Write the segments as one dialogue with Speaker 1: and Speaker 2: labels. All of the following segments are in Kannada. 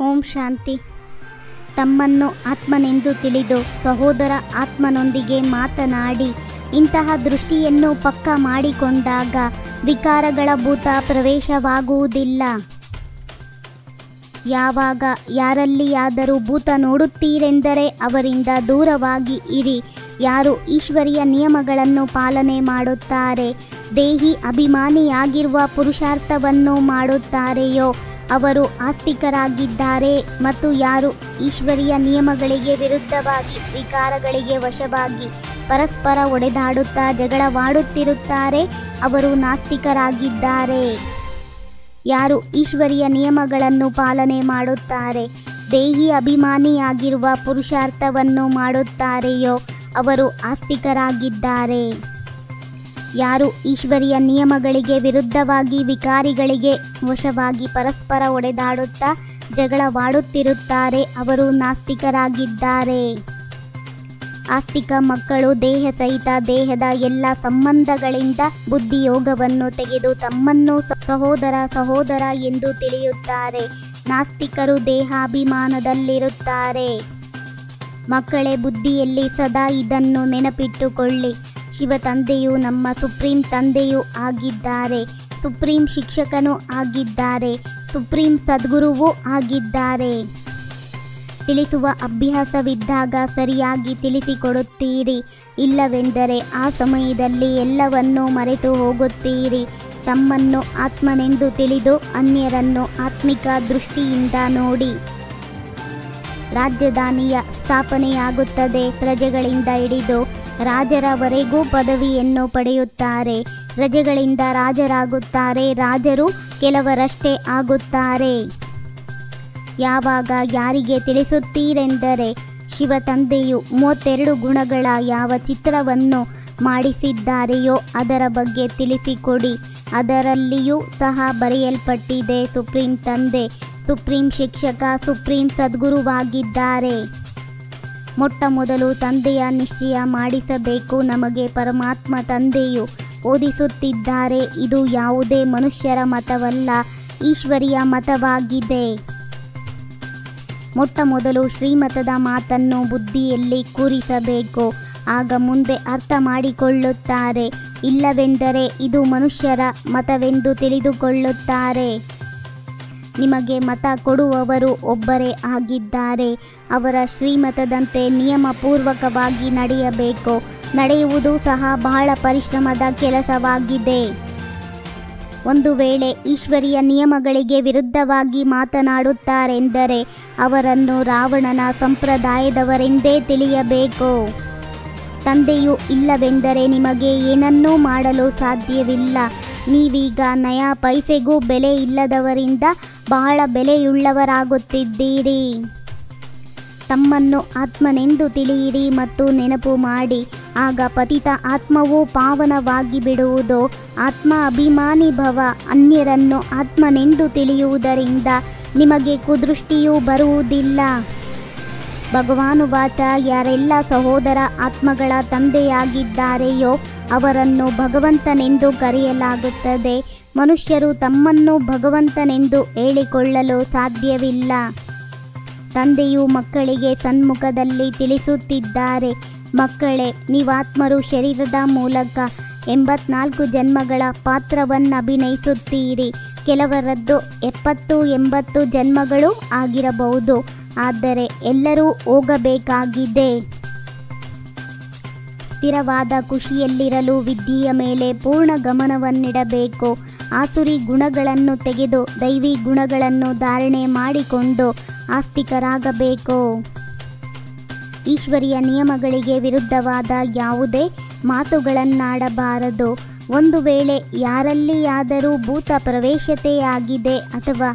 Speaker 1: ಓಂ ಶಾಂತಿ. ತಮ್ಮನ್ನು ಆತ್ಮನೆಂದು ತಿಳಿದು ಸಹೋದರ ಆತ್ಮನೊಂದಿಗೆ ಮಾತನಾಡಿ ಇಂತಹ ದೃಷ್ಟಿಯನ್ನು ಪಕ್ಕಾ ಮಾಡಿಕೊಂಡಾಗ ವಿಕಾರಗಳ ಭೂತ ಪ್ರವೇಶವಾಗುವುದಿಲ್ಲ. ಯಾವಾಗ ಯಾರಲ್ಲಿಯಾದರೂ ಭೂತ ನೋಡುತ್ತೀರೆಂದರೆ ಅವರಿಂದ ದೂರವಾಗಿ ಇರಿ. ಯಾರು ಈಶ್ವರಿಯ ನಿಯಮಗಳನ್ನು ಪಾಲನೆ ಮಾಡುತ್ತಾರೆ, ದೇಹಿ ಅಭಿಮಾನಿಯಾಗಿರುವ ಪುರುಷಾರ್ಥವನ್ನು ಮಾಡುತ್ತಾರೆಯೋ ಅವರು ಆಸ್ತಿಕರಾಗಿದ್ದಾರೆ. ಮತ್ತು ಯಾರು ಈಶ್ವರಿಯ ನಿಯಮಗಳಿಗೆ ವಿರುದ್ಧವಾಗಿ ವಿಕಾರಗಳಿಗೆ ವಶವಾಗಿ ಪರಸ್ಪರ ಒಡೆದಾಡುತ್ತಾ ಜಗಳವಾಡುತ್ತಿರುತ್ತಾರೆ ಅವರು ನಾಸ್ತಿಕರಾಗಿದ್ದಾರೆ. ಯಾರು ಈಶ್ವರಿಯ ನಿಯಮಗಳನ್ನು ಪಾಲನೆ ಮಾಡುತ್ತಾರೆ, ದೇಹಿ ಅಭಿಮಾನಿಯಾಗಿರುವ ಪುರುಷಾರ್ಥವನ್ನು ಮಾಡುತ್ತಾರೆಯೋ ಅವರು ಆಸ್ತಿಕರಾಗಿದ್ದಾರೆ. ಯಾರು ಈಶ್ವರಿಯ ನಿಯಮಗಳಿಗೆ ವಿರುದ್ಧವಾಗಿ ವಿಕಾರಿಗಳಿಗೆ ವಶವಾಗಿ ಪರಸ್ಪರ ಒಡೆದಾಡುತ್ತಾ ಜಗಳವಾಡುತ್ತಿರುತ್ತಾರೆ ಅವರು ನಾಸ್ತಿಕರಾಗಿದ್ದಾರೆ. ಆಸ್ತಿಕ ಮಕ್ಕಳು ದೇಹ ಸಹಿತ ದೇಹದ ಎಲ್ಲ ಸಂಬಂಧಗಳಿಂದ ಬುದ್ಧಿಯೋಗವನ್ನು ತೆಗೆದು ತಮ್ಮನ್ನು ಸಹೋದರ ಎಂದು ತಿಳಿಯುತ್ತಾರೆ. ನಾಸ್ತಿಕರು ದೇಹಾಭಿಮಾನದಲ್ಲಿರುತ್ತಾರೆ. ಮಕ್ಕಳೇ, ಬುದ್ಧಿಯಲ್ಲಿ ಸದಾ ಇದನ್ನು ನೆನಪಿಟ್ಟುಕೊಳ್ಳಿ. ಶಿವ ತಂದೆಯು ನಮ್ಮ ಸುಪ್ರೀಂ ತಂದೆಯೂ ಆಗಿದ್ದಾರೆ, ಸುಪ್ರೀಂ ಶಿಕ್ಷಕನೂ ಆಗಿದ್ದಾರೆ, ಸುಪ್ರೀಂ ಸದ್ಗುರುವೂ ಆಗಿದ್ದಾರೆ. ತಿಳಿಸುವ ಅಭ್ಯಾಸವಿದ್ದಾಗ ಸರಿಯಾಗಿ ತಿಳಿಸಿಕೊಡುತ್ತೀರಿ. ಇಲ್ಲವೆಂದರೆ ಆ ಸಮಯದಲ್ಲಿ ಎಲ್ಲವನ್ನೂ ಮರೆತು ಹೋಗುತ್ತೀರಿ. ತಮ್ಮನ್ನು ಆತ್ಮನೆಂದು ತಿಳಿದು ಅನ್ಯರನ್ನು ಆತ್ಮಿಕ ದೃಷ್ಟಿಯಿಂದ ನೋಡಿ. ರಾಜಧಾನಿಯ ಸ್ಥಾಪನೆಯಾಗುತ್ತದೆ. ಪ್ರಜೆಗಳಿಂದ ಹಿಡಿದು ರಾಜರವರೆಗೂ ಪದವಿಯನ್ನು ಪಡೆಯುತ್ತಾರೆ. ಪ್ರಜೆಗಳಿಂದ ರಾಜರಾಗುತ್ತಾರೆ. ರಾಜರು ಕೆಲವರಷ್ಟೇ ಆಗುತ್ತಾರೆ. ಯಾವಾಗ ಯಾರಿಗೆ ತಿಳಿಸುತ್ತೀರೆಂದರೆ ಶಿವ ತಂದೆಯು 32 ಗುಣಗಳ ಯಾವ ಚಿತ್ರವನ್ನು ಮಾಡಿಸಿದ್ದಾರೆಯೋ ಅದರ ಬಗ್ಗೆ ತಿಳಿಸಿಕೊಡಿ. ಅದರಲ್ಲಿಯೂ ಸಹ ಬರೆಯಲ್ಪಟ್ಟಿದೆ, ಸುಪ್ರೀಂ ತಂದೆ, ಸುಪ್ರೀಂ ಶಿಕ್ಷಕ, ಸುಪ್ರೀಂ ಸದ್ಗುರುವಾಗಿದ್ದಾರೆ. ಮೊಟ್ಟ ಮೊದಲು ತಂದೆಯ ನಿಶ್ಚಯ ಮಾಡಿಸಬೇಕು. ನಮಗೆ ಪರಮಾತ್ಮ ತಂದೆಯು ಓದಿಸುತ್ತಿದ್ದಾರೆ. ಇದು ಯಾವುದೇ ಮನುಷ್ಯರ ಮತವಲ್ಲ, ಈಶ್ವರಿಯ ಮತವಾಗಿದೆ. ಮೊಟ್ಟ ಮೊದಲು ಶ್ರೀಮತದ ಮಾತನ್ನು ಬುದ್ಧಿಯಲ್ಲಿ ಕೂರಿಸಬೇಕು. ಆಗ ಮುಂದೆ ಅರ್ಥ ಮಾಡಿಕೊಳ್ಳುತ್ತಾರೆ. ಇಲ್ಲವೆಂದರೆ ಇದು ಮನುಷ್ಯರ ಮತವೆಂದು ತಿಳಿದುಕೊಳ್ಳುತ್ತಾರೆ. ನಿಮಗೆ ಮತ ಕೊಡುವವರು ಒಬ್ಬರೇ ಆಗಿದ್ದಾರೆ. ಅವರ ಶ್ರೀಮತದಂತೆ ನಿಯಮಪೂರ್ವಕವಾಗಿ ನಡೆಯಬೇಕು. ನಡೆಯುವುದು ಸಹ ಬಹಳ ಪರಿಶ್ರಮದ ಕೆಲಸವಾಗಿದೆ. ಒಂದು ವೇಳೆ ಈಶ್ವರಿಯ ನಿಯಮಗಳಿಗೆ ವಿರುದ್ಧವಾಗಿ ಮಾತನಾಡುತ್ತಾರೆಂದರೆ ಅವರನ್ನು ರಾವಣನ ಸಂಪ್ರದಾಯದವರೆಂದೇ ತಿಳಿಯಬೇಕು. ತಂದೆಯು ಇಲ್ಲವೆಂದರೆ ನಿಮಗೆ ಏನನ್ನೂ ಮಾಡಲು ಸಾಧ್ಯವಿಲ್ಲ. ನೀವೀಗ ನಯಾ ಪೈಸೆಗೂ ಬೆಲೆ ಇಲ್ಲದವರಿಂದ ಬಹಳ ಬೆಲೆಯುಳ್ಳವರಾಗುತ್ತಿದ್ದೀರಿ. ತಮ್ಮನ್ನು ಆತ್ಮನೆಂದು ತಿಳಿಯಿರಿ ಮತ್ತು ನೆನಪು ಮಾಡಿ. ಆಗ ಪತಿತ ಆತ್ಮವು ಪಾವನವಾಗಿ ಬಿಡುವುದು. ಆತ್ಮ ಅಭಿಮಾನಿ ಭವ. ಅನ್ಯರನ್ನು ಆತ್ಮನೆಂದು ತಿಳಿಯುವುದರಿಂದ ನಿಮಗೆ ಕುದೃಷ್ಟಿಯೂ ಬರುವುದಿಲ್ಲ. ಭಗವಾನುವಾಚ, ಯಾರೆಲ್ಲ ಸಹೋದರ ಆತ್ಮಗಳ ತಂದೆಯಾಗಿದ್ದಾರೆಯೋ ಅವರನ್ನು ಭಗವಂತನೆಂದು ಕರೆಯಲಾಗುತ್ತದೆ. ಮನುಷ್ಯರು ತಮ್ಮನ್ನು ಭಗವಂತನೆಂದು ಹೇಳಿಕೊಳ್ಳಲು ಸಾಧ್ಯವಿಲ್ಲ. ತಂದೆಯು ಮಕ್ಕಳಿಗೆ ಸನ್ಮುಖದಲ್ಲಿ ತಿಳಿಸುತ್ತಿದ್ದಾರೆ, ಮಕ್ಕಳೇ, ನೀವಾತ್ಮರು ಶರೀರದ ಮೂಲಕ 84 ಜನ್ಮಗಳ ಪಾತ್ರವನ್ನಭಿನಯಿಸುತ್ತೀರಿ. ಕೆಲವರದ್ದು 70-80 ಜನ್ಮಗಳು ಆಗಿರಬಹುದು. ಆದರೆ ಎಲ್ಲರೂ ಹೋಗಬೇಕಾಗಿದೆ. ಸ್ಥಿರವಾದ ಖುಷಿಯಲ್ಲಿರಲು ವಿದ್ಯೆಯ ಮೇಲೆ ಪೂರ್ಣ ಗಮನವನ್ನಿಡಬೇಕು. ಆಸುರಿ ಗುಣಗಳನ್ನು ತೆಗೆದು ದೈವಿ ಗುಣಗಳನ್ನು ಧಾರಣೆ ಮಾಡಿಕೊಂಡು ಆಸ್ತಿಕರಾಗಬೇಕು. ಈಶ್ವರಿಯ ನಿಯಮಗಳಿಗೆ ವಿರುದ್ಧವಾದ ಯಾವುದೇ ಮಾತುಗಳನ್ನಾಡಬಾರದು. ಒಂದು ವೇಳೆ ಯಾರಲ್ಲಿಯಾದರೂ ಭೂತ ಪ್ರವೇಶತೆಯಾಗಿದೆ ಅಥವಾ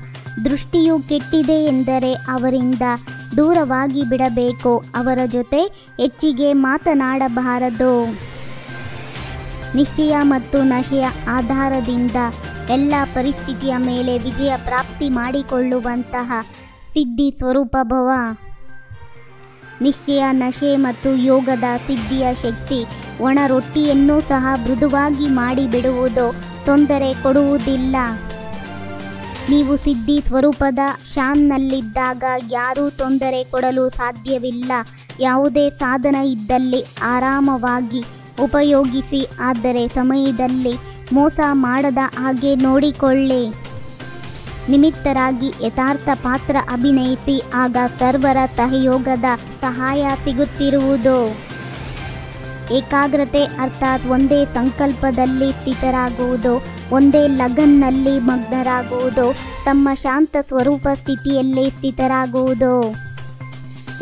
Speaker 1: ದೃಷ್ಟಿಯು ಕೆಟ್ಟಿದೆ ಎಂದರೆ ಅವರಿಂದ ದೂರವಾಗಿ ಬಿಡಬೇಕು. ಅವರ ಜೊತೆ ಹೆಚ್ಚಿಗೆ ಮಾತನಾಡಬಾರದು. ನಿಶ್ಚಯ ಮತ್ತು ನಶೆಯ ಆಧಾರದಿಂದ ಎಲ್ಲ ಪರಿಸ್ಥಿತಿಯ ಮೇಲೆ ವಿಜಯ ಪ್ರಾಪ್ತಿ ಮಾಡಿಕೊಳ್ಳುವಂತಹ ಸಿದ್ಧಿ ಸ್ವರೂಪ ಭವ. ನಿಶ್ಚಯ, ನಶೆ ಮತ್ತು ಯೋಗದ ಸಿದ್ಧಿಯ ಶಕ್ತಿ ಒಣ ರೊಟ್ಟಿಯನ್ನೂ ಸಹ ಮೃದುವಾಗಿ ಮಾಡಿಬಿಡುವುದು, ತೊಂದರೆ ಕೊಡುವುದಿಲ್ಲ. ನೀವು ಸಿದ್ಧಿ ಸ್ವರೂಪದ ಶಾನ್ನಲ್ಲಿದ್ದಾಗ ಯಾರೂ ತೊಂದರೆ ಕೊಡಲು ಸಾಧ್ಯವಿಲ್ಲ. ಯಾವುದೇ ಸಾಧನ ಇದ್ದಲ್ಲಿ ಆರಾಮವಾಗಿ ಉಪಯೋಗಿಸಿ, ಆದರೆ ಸಮಯದಲ್ಲಿ ಮೋಸ ಮಾಡದ ಹಾಗೆ ನೋಡಿಕೊಳ್ಳಿ. ನಿಮಿತ್ತರಾಗಿ ಯಥಾರ್ಥ ಪಾತ್ರ ಅಭಿನಯಿಸಿ, ಆಗ ಸರ್ವರ ಸಹಯೋಗದ ಸಹಾಯ ಸಿಗುತ್ತಿರುವುದು. ಏಕಾಗ್ರತೆ ಅರ್ಥಾತ್ ಒಂದೇ ಸಂಕಲ್ಪದಲ್ಲಿ ಸ್ಥಿತರಾಗುವುದು, ಒಂದೇ ಲಗನ್ನಲ್ಲಿ ಮಗ್ನರಾಗುವುದು, ತಮ್ಮ ಶಾಂತ ಸ್ವರೂಪ ಸ್ಥಿತಿಯಲ್ಲಿ ಸ್ಥಿತರಾಗುವುದು.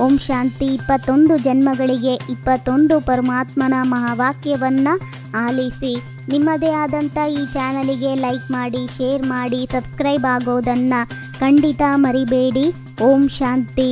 Speaker 1: ಓಂ ಶಾಂತಿ. 21 ಜನ್ಮಗಳಿಗೆ 21 ಪರಮಾತ್ಮನ ಮಹಾವಾಕ್ಯವನ್ನು ಆಲಿಸಿ. ನಿಮ್ಮದೇ ಆದಂಥ ಈ ಚಾನಲಿಗೆ ಲೈಕ್ ಮಾಡಿ, ಶೇರ್ ಮಾಡಿ, ಸಬ್ಸ್ಕ್ರೈಬ್ ಆಗೋದನ್ನು ಖಂಡಿತ ಮರಿಬೇಡಿ. ಓಂ ಶಾಂತಿ.